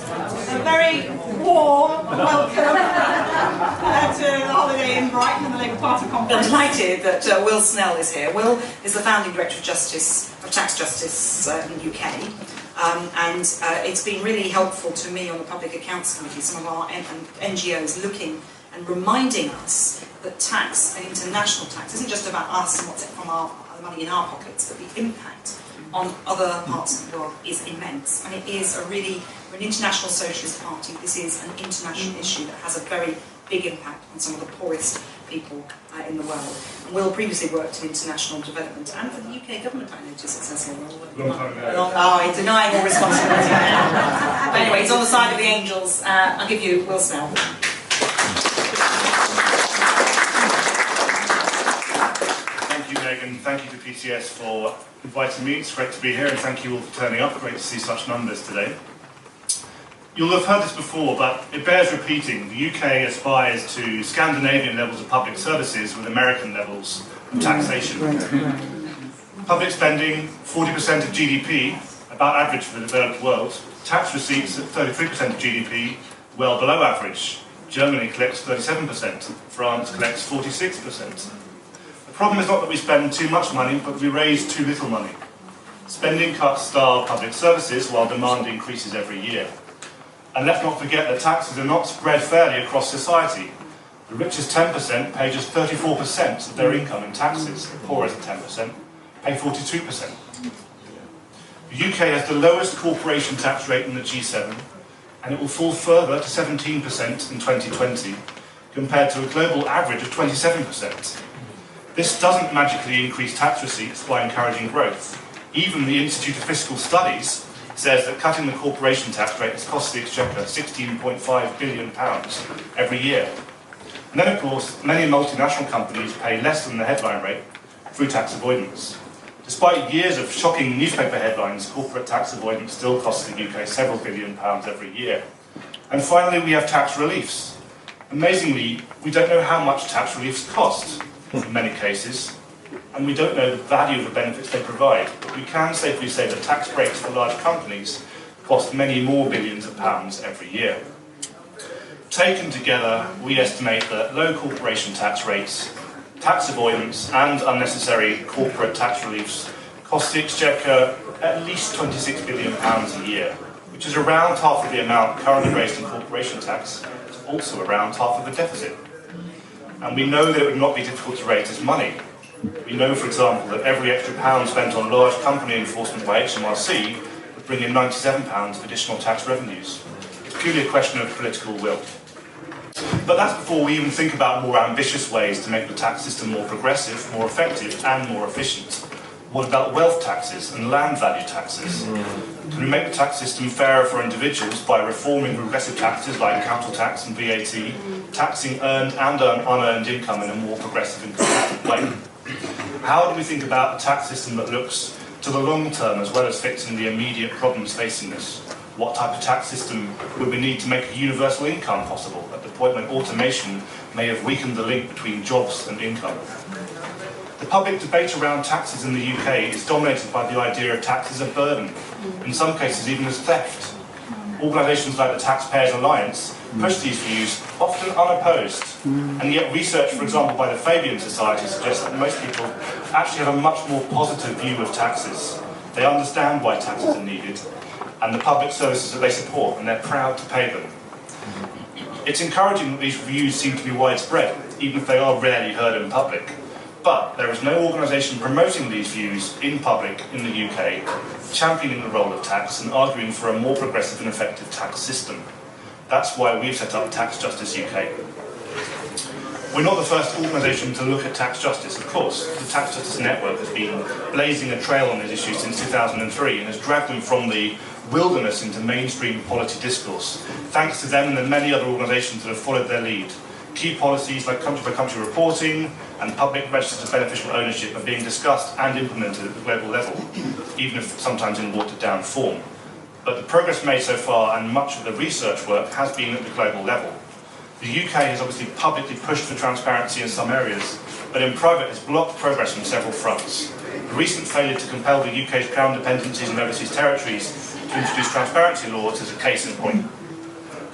A very warm welcome to the holiday in Brighton and the Labour Party conference. I'm delighted that Will Snell is here. Will is the founding director of Tax Justice in the UK, and it's been really helpful to me on the Public Accounts Committee, some of our NGOs looking and reminding us that tax, and international tax, isn't just about us and what's from the money in our pockets, but the impact on other parts of the world is immense. And it is we're an international socialist party. This is an international issue that has a very big impact on some of the poorest people in the world. And Will previously worked in international development and for the UK government, I noticed, successful role. Oh, he's denying all responsibility now. But anyway, he's on the side of the angels. I'll give you Will Snell. Thank you, Megan. Thank you to PCS for inviting me. It's great to be here, and thank you all for turning up. Great to see such numbers today. You'll have heard this before, but it bears repeating. The UK aspires to Scandinavian levels of public services with American levels of taxation. Public spending, 40% of GDP, about average for the developed world. Tax receipts at 33% of GDP, well below average. Germany collects 37%, France collects 46%. The problem is not that we spend too much money, but we raise too little money. Spending cuts starve public services while demand increases every year. And let's not forget that taxes are not spread fairly across society. The richest 10% pay just 34% of their income in taxes. The poorest 10% pay 42%. The UK has the lowest corporation tax rate in the G7, and it will fall further to 17% in 2020, compared to a global average of 27%. This doesn't magically increase tax receipts by encouraging growth. Even the Institute of Fiscal Studies says that cutting the corporation tax rate has cost the Exchequer £16.5 billion every year. And then, of course, many multinational companies pay less than the headline rate through tax avoidance. Despite years of shocking newspaper headlines, corporate tax avoidance still costs the UK several £billion every year. And finally, we have tax reliefs. Amazingly, we don't know how much tax reliefs cost in many cases, and we don't know the value of the benefits they provide, but we can safely say that tax breaks for large companies cost many more billions of pounds every year. Taken together, we estimate that low corporation tax rates, tax avoidance and unnecessary corporate tax reliefs cost the Exchequer at least £26 billion a year, which is around half of the amount currently raised in corporation tax, also around half of the deficit. And we know that it would not be difficult to raise this money. We know, for example, that every extra pound spent on large company enforcement by HMRC would bring in £97 of additional tax revenues. It's purely a question of political will. But that's before we even think about more ambitious ways to make the tax system more progressive, more effective and more efficient. What about wealth taxes and land value taxes? Can we make the tax system fairer for individuals by reforming regressive taxes like capital tax and VAT, taxing earned and unearned income in a more progressive and competitive way? How do we think about a tax system that looks to the long term as well as fixing the immediate problems facing us? What type of tax system would we need to make a universal income possible at the point when automation may have weakened the link between jobs and income? The public debate around taxes in the UK is dominated by the idea of tax as a burden, in some cases even as theft. Organisations like the Taxpayers Alliance push these views, often unopposed, and yet research, for example, by the Fabian Society suggests that most people actually have a much more positive view of taxes. They understand why taxes are needed, and the public services that they support, and they're proud to pay them. It's encouraging that these views seem to be widespread, even if they are rarely heard in public. But there is no organisation promoting these views in public in the UK, championing the role of tax and arguing for a more progressive and effective tax system. That's why we've set up Tax Justice UK. We're not the first organisation to look at tax justice, of course. The Tax Justice Network has been blazing a trail on these issues since 2003 and has dragged them from the wilderness into mainstream policy discourse. Thanks to them and the many other organisations that have followed their lead. Key policies like country-by-country reporting and public registers of beneficial ownership are being discussed and implemented at the global level, even if sometimes in watered-down form. But the progress made so far and much of the research work has been at the global level. The UK has obviously publicly pushed for transparency in some areas, but in private has blocked progress on several fronts. the recent failure to compel the UK's Crown dependencies and overseas territories to introduce transparency laws is a case in point.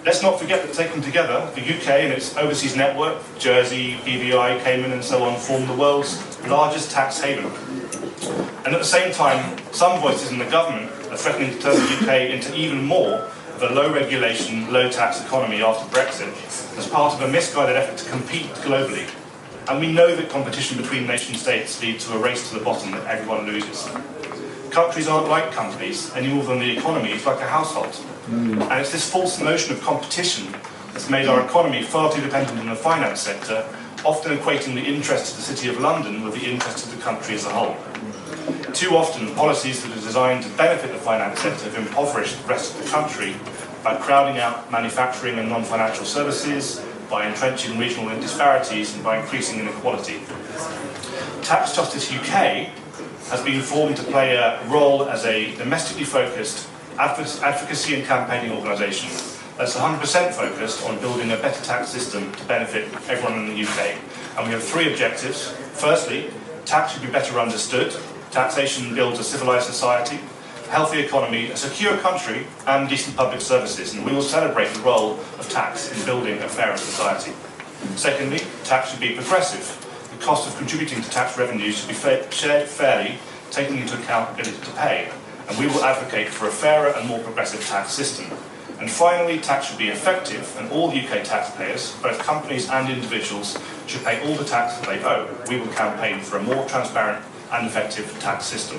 Let's not forget that taken together, the UK and its overseas network, Jersey, BVI, Cayman and so on, form the world's largest tax haven. And at the same time, some voices in the government are threatening to turn the UK into even more of a low regulation, low tax economy after Brexit as part of a misguided effort to compete globally. And we know that competition between nation states leads to a race to the bottom that everyone loses. Countries aren't like companies any more than the economy is like a household. And it's this false notion of competition that's made our economy far too dependent on the finance sector, often equating the interest of the City of London with the interest of the country as a whole. Too often, policies that are designed to benefit the finance sector have impoverished the rest of the country by crowding out manufacturing and non-financial services, by entrenching regional disparities and by increasing inequality. Tax Justice UK has been formed to play a role as a domestically focused advocacy and campaigning organisation that's 100% focused on building a better tax system to benefit everyone in the UK. And we have three objectives. Firstly, tax should be better understood. Taxation builds a civilised society, a healthy economy, a secure country and decent public services, and we will celebrate the role of tax in building a fairer society. Secondly, tax should be progressive. The cost of contributing to tax revenues should be shared fairly, taking into account ability to pay, and we will advocate for a fairer and more progressive tax system. And finally, tax should be effective, and all UK taxpayers, both companies and individuals, should pay all the tax that they owe. We will campaign for a more transparent and effective tax system.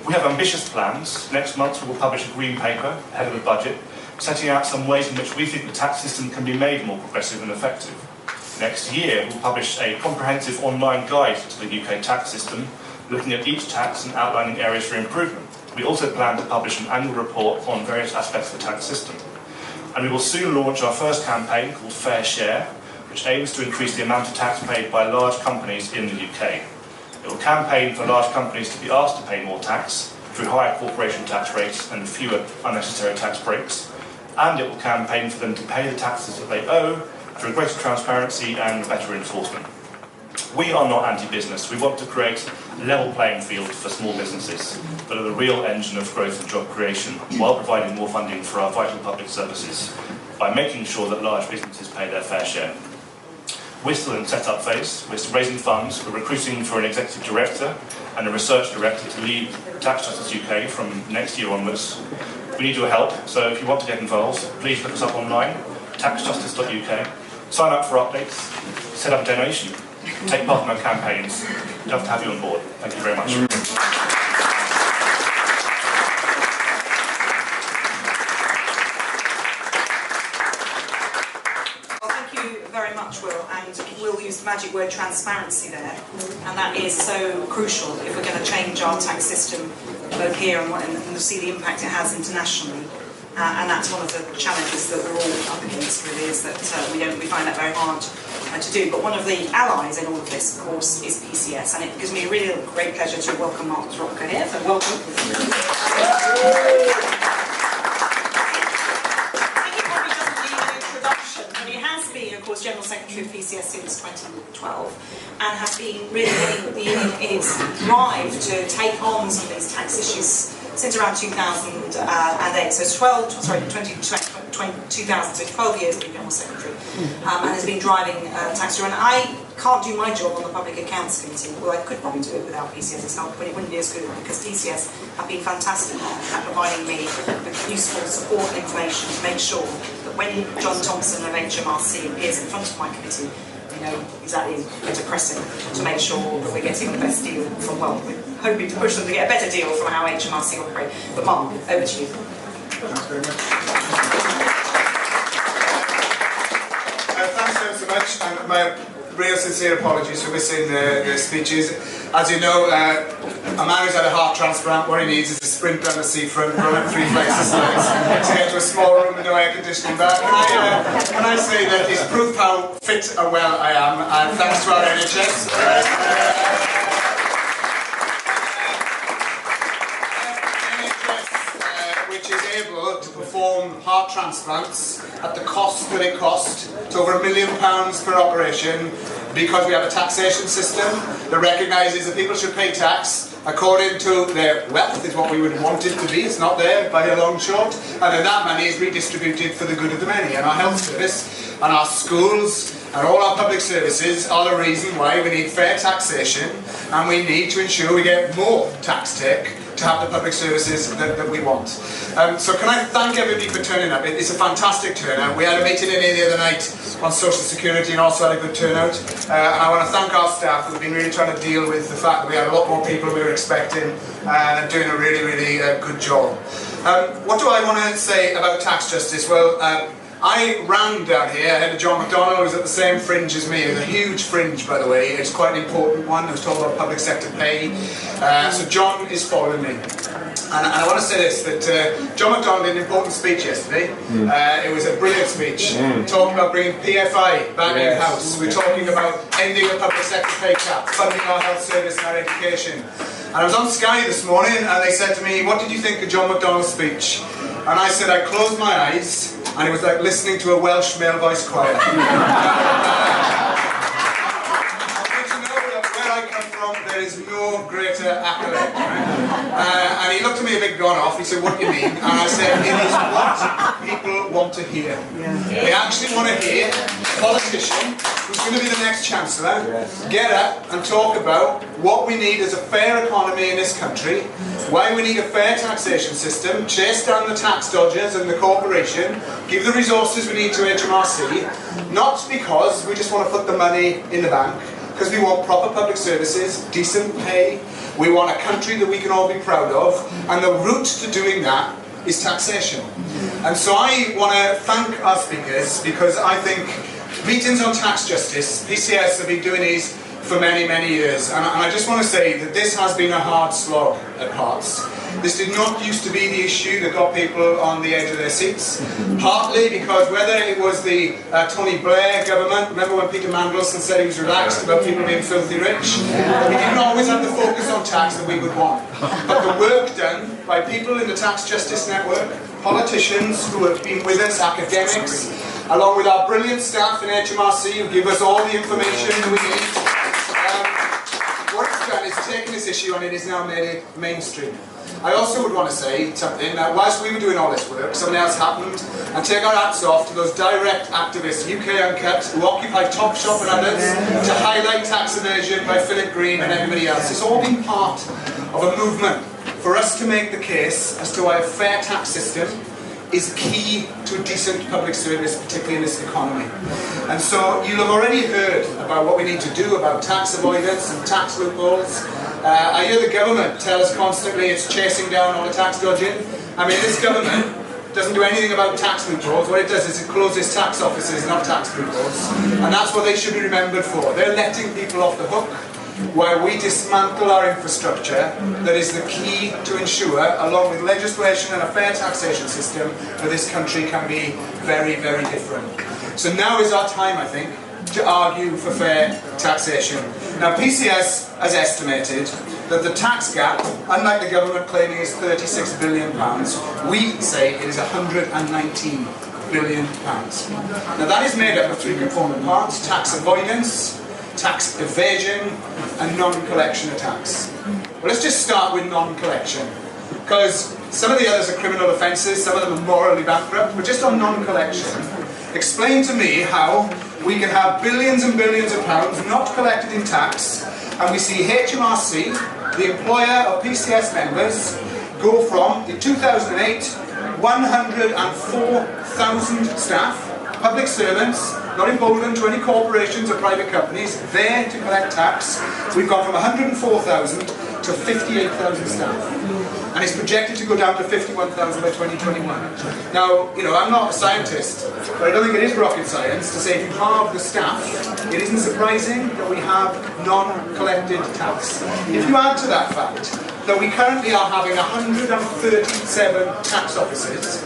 We have ambitious plans. Next month we will publish a green paper ahead of the budget, setting out some ways in which we think the tax system can be made more progressive and effective. Next year we'll publish a comprehensive online guide to the UK tax system, looking at each tax and outlining areas for improvement. We also plan to publish an annual report on various aspects of the tax system. And we will soon launch our first campaign called Fair Share, which aims to increase the amount of tax paid by large companies in the UK. It will campaign for large companies to be asked to pay more tax through higher corporation tax rates and fewer unnecessary tax breaks. And it will campaign for them to pay the taxes that they owe through greater transparency and better enforcement. We are not anti-business. We want to create a level playing field for small businesses that are the real engine of growth and job creation, while providing more funding for our vital public services by making sure that large businesses pay their fair share. We're still in set-up phase. We're still raising funds. We're recruiting for an executive director and a research director to lead Tax Justice UK from next year onwards. We need your help, so if you want to get involved, please look us up online, taxjustice.uk, sign up for updates, set up a donation, take part in our campaigns. We'd love to have you on board. Thank you very much. Very much, Will, and we'll use the magic word transparency there, and that is so crucial if we're going to change our tax system both here and see the impact it has internationally. And that's one of the challenges that we're all up against, really, is that we find that very hard to do. But one of the allies in all of this, of course, is PCS, and it gives me a really great pleasure to welcome Mark Serwotka here. So welcome. Of course, General Secretary of PCS since 2012, and has been really in its drive to take on some of these tax issues since around 2008. So 2000, so 12 years being General Secretary, and has been driving tax through. And I can't do my job on the Public Accounts Committee. Well, I could probably do it without PCS's help, but it wouldn't be as good because PCS have been fantastic at providing me with useful support and information to make sure that when John Thompson of HMRC appears in front of my committee, we know exactly where to press him to make sure that we're getting the best deal from, well, we're hoping to push them to get a better deal from how HMRC operate. But Mark, over to you. Thanks very much. Thanks so much, and my real sincere apologies for missing the speeches. As you know, a man who's had a heart transplant, what he needs is a sprint down the seafront, running 3 flights of stairs to get to a small room with no air conditioning. But can I say that it's proof how fit and well I am, and thanks to our NHS. Which is able to perform heart transplants at the cost that it cost. It's over £1 million per operation, because we have a taxation system that recognises that people should pay tax, according to their wealth, is what we would want it to be. It's not there by a long shot. And then that money is redistributed for the good of the many. And our health service and our schools and all our public services are the reason why we need fair taxation, and we need to ensure we get more tax take to have the public services that we want. So can I thank everybody for turning up. It's a fantastic turnout. We had a meeting in here the other night on Social Security and also had a good turnout. And I want to thank our staff who've been really trying to deal with the fact that we had a lot more people than we were expecting, and are doing a really, really good job. What do I want to say about tax justice? Well, I ran down here ahead of John McDonnell, who was at the same fringe as me. It was a huge fringe, by the way. It's quite an important one. It was talking about public sector pay. So John is following me. And I want to say this, that John McDonnell did an important speech yesterday. It was a brilliant speech. Talking about bringing PFI back in-house. We're talking about ending the public sector pay cap, funding our health service and our education. And I was on Sky this morning, and they said to me, what did you think of John McDonnell's speech? And I said, I closed my eyes, and it was like listening to a Welsh male voice choir. I want you to know that where I come from, there is no greater accolade. Right? And he looked at me a bit gone off. He said, what do you mean? And I said, it is what people want to hear. They actually want to hear a politician who's going to be the next Chancellor get up and talk about what we need as a fair economy in this country, why we need a fair taxation system, chase down the tax dodgers and the corporation, give the resources we need to HMRC, not because we just want to put the money in the bank, because we want proper public services, decent pay, we want a country that we can all be proud of, and the route to doing that is taxation. And so I want to thank our speakers, because I think meetings on tax justice, PCS have been doing these for many, many years, and I just want to say that this has been a hard slog at parts. This did not used to be the issue that got people on the edge of their seats, partly because whether it was the Tony Blair government, remember when Peter Mandelson said he was relaxed about people being filthy rich? We didn't always have the focus on tax that we would want. But the work done by people in the Tax Justice Network, politicians who have been with us, academics, along with our brilliant staff in HMRC who give us all the information that we need, what it's done is taken this issue and it has now made it mainstream. I also would want to say something that whilst we were doing all this work, something else happened, and take our hats off to those direct activists, UK Uncut, who occupy Topshop and others, to highlight tax evasion by Philip Green and everybody else. It's all been part of a movement for us to make the case as to why a fair tax system is key to a decent public service, particularly in this economy. And so you'll have already heard about what we need to do about tax avoidance and tax loopholes. I hear the government tell us constantly it's chasing down all the tax dodging. I mean, this government doesn't do anything about tax loopholes. What it does is it closes tax offices, not tax loopholes. And that's what they should be remembered for. They're letting people off the hook while we dismantle our infrastructure that is the key to ensure, along with legislation and a fair taxation system, that this country can be very, very different. So now is our time, I think, to argue for fair taxation. Now, PCS has estimated that the tax gap, unlike the government claiming is £36 billion, we say it is £119 billion. Now that is made up of three component parts: tax avoidance, tax evasion, and non-collection of tax. Well, let's just start with non-collection, because some of the others are criminal offences, some of them are morally bankrupt, but just on non-collection, explain to me how we can have billions and billions of pounds not collected in tax, and we see HMRC, the employer of PCS members, go from, in 2008, 104,000 staff, public servants, not emboldened to any corporations or private companies, there to collect tax. We've gone from 104,000 to 58,000 staff. And it's projected to go down to 51,000 by 2021. Now, I'm not a scientist, but I don't think it is rocket science to say if you halve the staff, it isn't surprising that we have non-collected tax. If you add to that fact that we currently are having 137 tax offices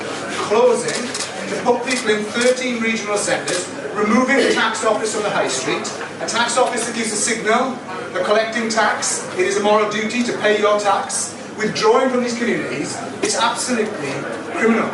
closing to put people in 13 regional centres, removing the tax office from the high street, a tax office that gives a signal that collecting tax, it is a moral duty to pay your tax, withdrawing from these communities, it's absolutely criminal.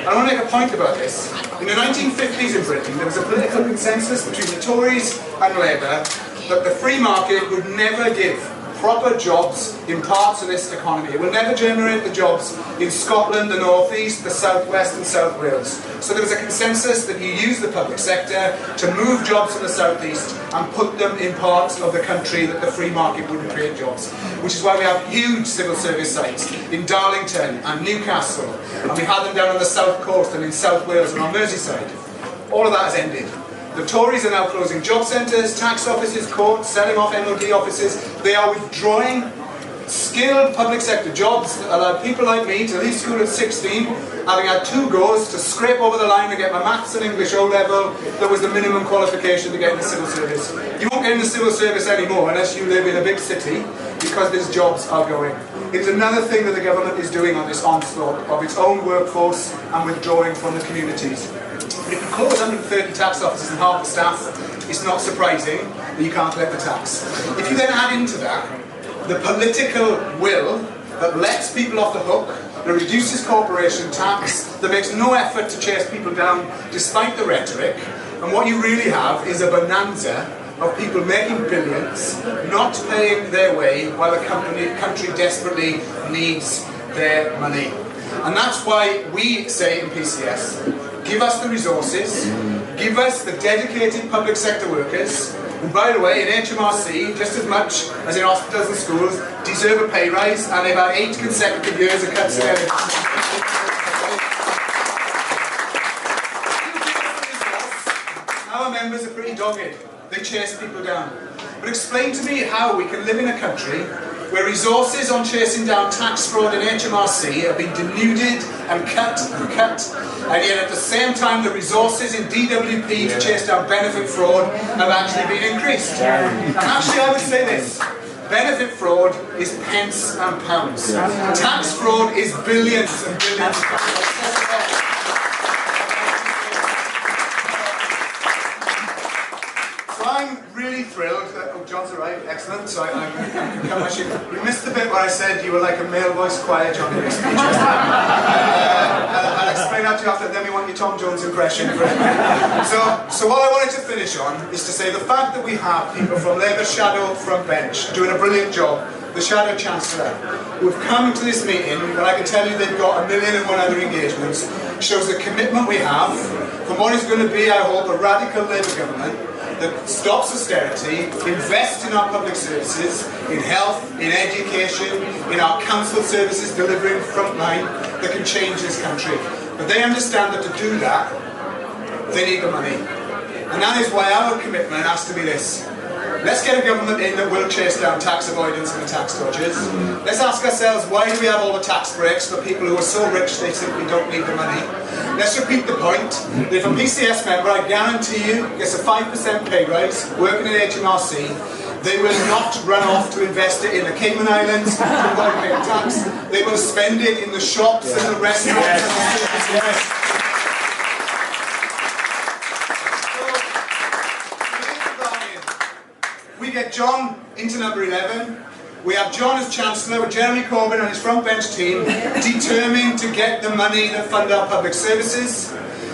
I want to make a point about this. In the 1950s in Britain, there was a political consensus between the Tories and Labour that the free market would never give proper jobs in parts of this economy. It will never generate the jobs in Scotland, the North East, the South West and South Wales. So there was a consensus that you use the public sector to move jobs from the South East and put them in parts of the country that the free market wouldn't create jobs. Which is why we have huge civil service sites in Darlington and Newcastle, and we have them down on the South Coast and in South Wales and on Merseyside. All of that has ended. The Tories are now closing job centres, tax offices, courts, selling off MOD offices. They are withdrawing skilled public sector jobs that allow people like me to leave school at 16, having had 2 goes to scrape over the line to get my maths and English O level that was the minimum qualification to get in the civil service. You won't get in the civil service anymore unless you live in a big city, because these jobs are going. It's another thing that the government is doing on this onslaught of its own workforce and withdrawing from the communities. But if you close 130 tax offices and half the staff, it's not surprising that you can't collect the tax. If you then add into that the political will that lets people off the hook, that reduces corporation tax, that makes no effort to chase people down despite the rhetoric, and what you really have is a bonanza of people making billions, not paying their way while the country desperately needs their money. And that's why we say in PCS, give us the resources, give us the dedicated public sector workers, who, by the way, in HMRC, just as much as in hospitals and schools, deserve a pay rise, and they've had 8 consecutive years of cuts in their Our members are pretty dogged. They chase people down. But explain to me how we can live in a country where resources on chasing down tax fraud in HMRC have been denuded and cut, and yet at the same time the resources in DWP to chase down benefit fraud have actually been increased. And actually I would say this, benefit fraud is pence and pounds. Tax fraud is billions and billions of pounds. I'm really thrilled that, oh, John's arrived, excellent, so I can come actually. You missed the bit where I said you were like a male voice choir, John, in your speech. I'll explain that to you after, then we want your Tom Jones impression for it. So what I wanted to finish on is to say the fact that we have people from Labour's shadow front bench doing a brilliant job, the Shadow Chancellor, who've come to this meeting, and I can tell you they've got 1,001 other engagements, shows the commitment we have from what is going to be, I hope, a radical Labour government that stops austerity, invests in our public services, in health, in education, in our council services delivering frontline, that can change this country. But they understand that to do that, they need the money. And that is why our commitment has to be this. Let's get a government in that will chase down tax avoidance and the tax dodgers. Let's ask ourselves, why do we have all the tax breaks for people who are so rich they simply don't need the money? Let's repeat the point, that if a PCS member, I guarantee you, gets a 5% pay rise working in HMRC, they will not run off to invest it in the Cayman Islands to avoid paying tax. They will spend it in the shops and the restaurants and the services. We get John into number 11. We have John as Chancellor with Jeremy Corbyn and his front bench team determined to get the money that fund our public services.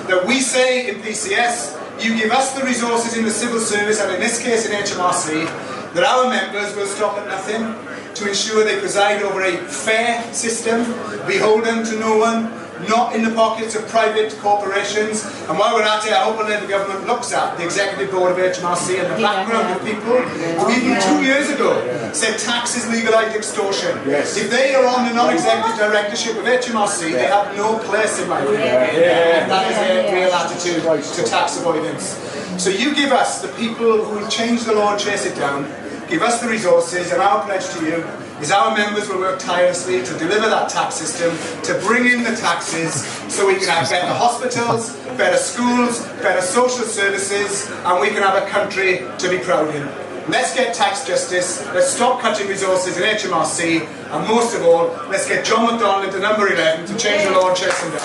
That we say in PCS, you give us the resources in the civil service, and in this case in HMRC, that our members will stop at nothing to ensure they preside over a fair system, beholden to no one, not in the pockets of private corporations. And while we're at it, I hope the Labour government looks at the executive board of HMRC and the background of people who even 2 years ago said tax is legalised extortion. If they are on the non-executive directorship of HMRC, they have no place in my opinion. That is a real attitude to tax avoidance. So you give us, the people who will change the law and chase it down, give us the resources, and our pledge to you is our members will work tirelessly to deliver that tax system, to bring in the taxes so we can have better hospitals, better schools, better social services, and we can have a country to be proud in. Let's get tax justice, let's stop cutting resources in HMRC, and most of all, let's get John McDonnell into number 11 to change the law and chase them down.